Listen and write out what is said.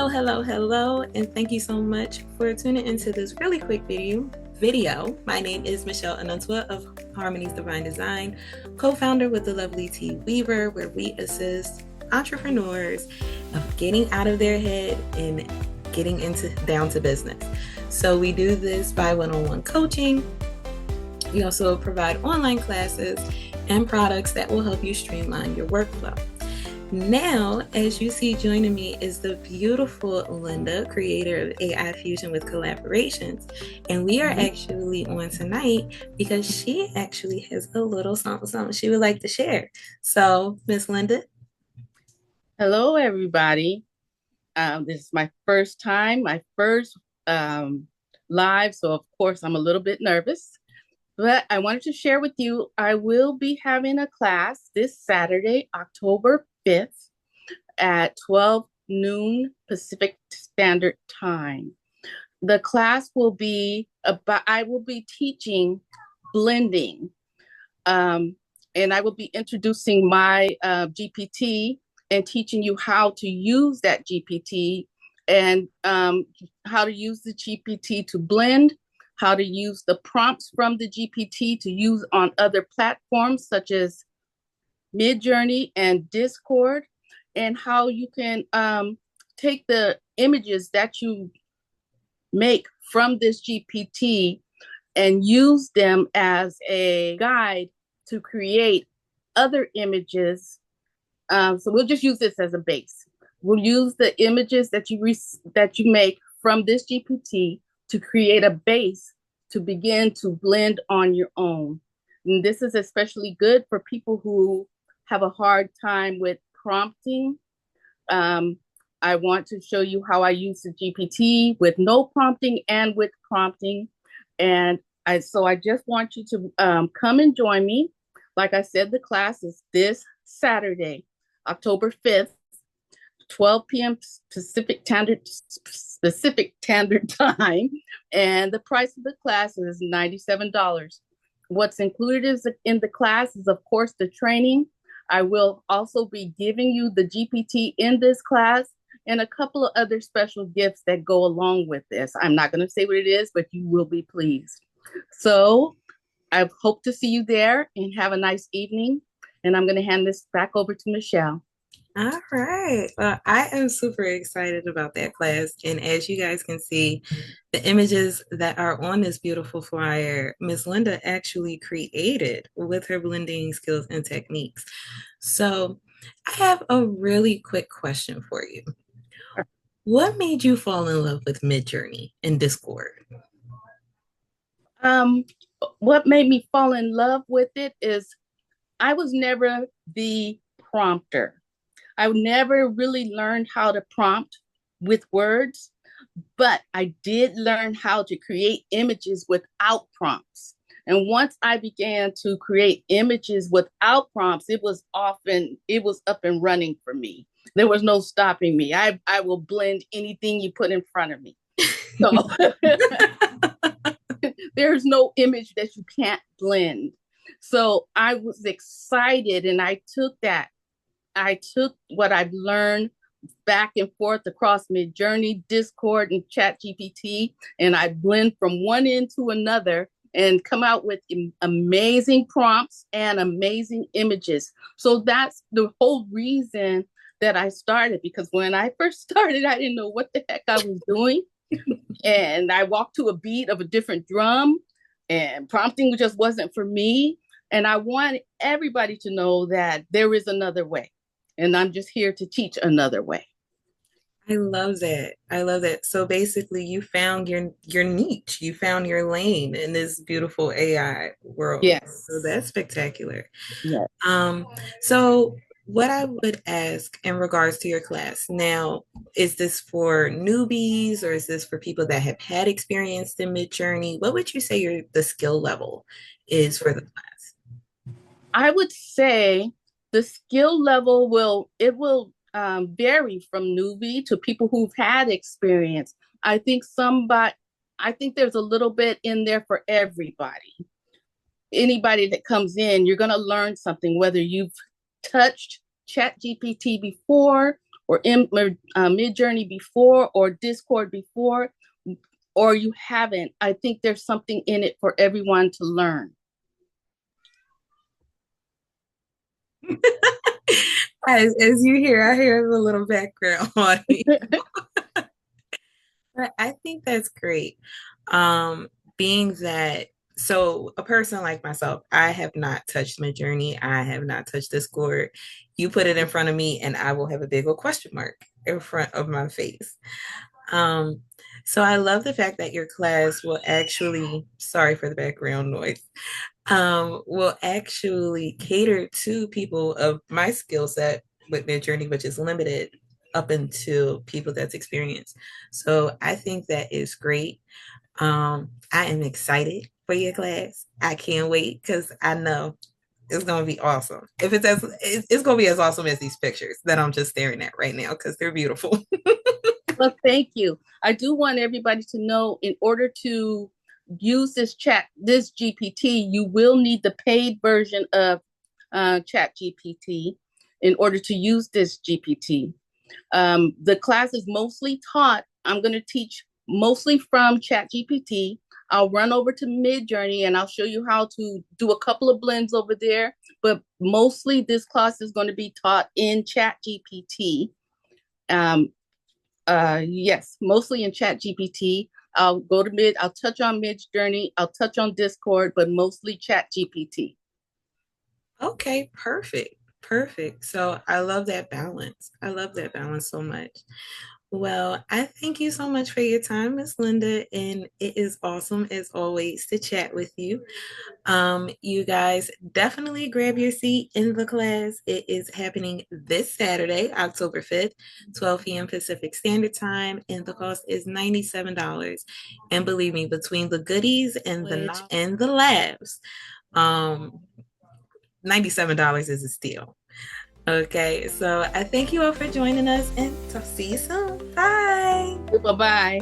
Hello, and thank you so much for tuning into this really quick video. My name is Michelle Anantua of Harmony's Divine Design, co-founder with the lovely T Weaver, where we assist entrepreneurs of getting out of their head and getting down to business. So we do this by one-on-one coaching. We also provide online classes and products that will help you streamline your workflow. Now, as you see, joining me is the beautiful Linda, creator of AI Fusion with Collaborations. And we are actually on tonight because she actually has a little something she would like to share. So, Miss Linda. Hello, everybody. This is my first time, my first live. So, of course, I'm a little bit nervous. But I wanted to share with you, I will be having a class this Saturday, October 5th at 12 noon Pacific Standard Time. The class will be about, I will be teaching blending. And I will be introducing my GPT and teaching you how to use that GPT and how to use the GPT to blend, how to use the prompts from the GPT to use on other platforms such as MIDJOURNEY and Discord, and how you can take the images that you make from this GPT and use them as a guide to create other images. So we'll just use this as a base. We'll use the images that you make from this GPT to create a base to begin to blend on your own. And this is especially good for people who have a hard time with prompting. I want to show you how I use the GPT with no prompting and with prompting. And so I just want you to come and join me. Like I said, the class is this Saturday, October 5th, 12 p.m. Pacific Standard Time, and the price of the class is $97. What's included in the class is, of course, the training. I will also be giving you the GPT in this class and a couple of other special gifts that go along with this. I'm not going to say what it is, but you will be pleased. So I hope to see you there and have a nice evening. And I'm going to hand this back over to Michelle. All right. Well, I am super excited about that class. And as you guys can see, the images that are on this beautiful flyer, Miss Linda actually created with her blending skills and techniques. So I have a really quick question for you. What made you fall in love with MIDJOURNEY and Discord? What made me fall in love with it is I was never the prompter. I never really learned how to prompt with words, but I did learn how to create images without prompts. And once I began to create images without prompts, it was up and running for me. There was no stopping me. I will blend anything you put in front of me. So there's no image that you can't blend. So I was excited, and I took what I've learned back and forth across MIDJOURNEY, Discord, and ChatGPT, and I blend from one end to another and come out with amazing prompts and amazing images. So that's the whole reason that I started, because when I first started, I didn't know what the heck I was doing. And I walked to a beat of a different drum, and prompting just wasn't for me. And I want everybody to know that there is another way. And I'm just here to teach another way. I love that. So basically you found your niche, you found your lane in this beautiful AI world. Yes. So that's spectacular. Yes. So what I would ask in regards to your class now, is this for newbies or is this for people that have had experience in MIDJOURNEY? What would you say the skill level is for the class? I would say the skill level will vary from newbie to people who've had experience. I think there's a little bit in there for everybody. Anybody that comes in, you're going to learn something, whether you've touched ChatGPT before or MidJourney before or Discord before, or you haven't, I think there's something in it for everyone to learn. As you hear, I hear a little background on me. But I think that's great. Being that, so a person like myself, I have not touched my journey. I have not touched Discord. You put it in front of me, and I will have a big old question mark in front of my face. Um, so I love the fact that your class will actually, sorry for the background noise, will actually cater to people of my skill set with their journey, which is limited up until people that's experienced. So I think that is great. I am excited for your class. I can't wait because I know it's gonna be awesome. If it's gonna be as awesome as these pictures that I'm just staring at right now because they're beautiful. Well, thank you. I do want everybody to know, in order to use this GPT, you will need the paid version of ChatGPT in order to use this GPT. The class is mostly taught. I'm going to teach mostly from ChatGPT. I'll run over to MidJourney and I'll show you how to do a couple of blends over there. But mostly this class is going to be taught in ChatGPT. Yes, mostly in ChatGPT. I'll touch on MidJourney, I'll touch on Discord, but mostly ChatGPT. Okay, perfect. Perfect. So I love that balance. I love that balance so much. Well, I thank you so much for your time, Miss Linda, and it is awesome as always to chat with you. You guys definitely grab your seat in the class. It is happening this Saturday, October 5th, 12 p.m. Pacific Standard Time, and the cost is $97. And believe me, between the goodies and the labs, $97 is a steal. Okay, so I thank you all for joining us and see you soon. Bye. Bye-bye.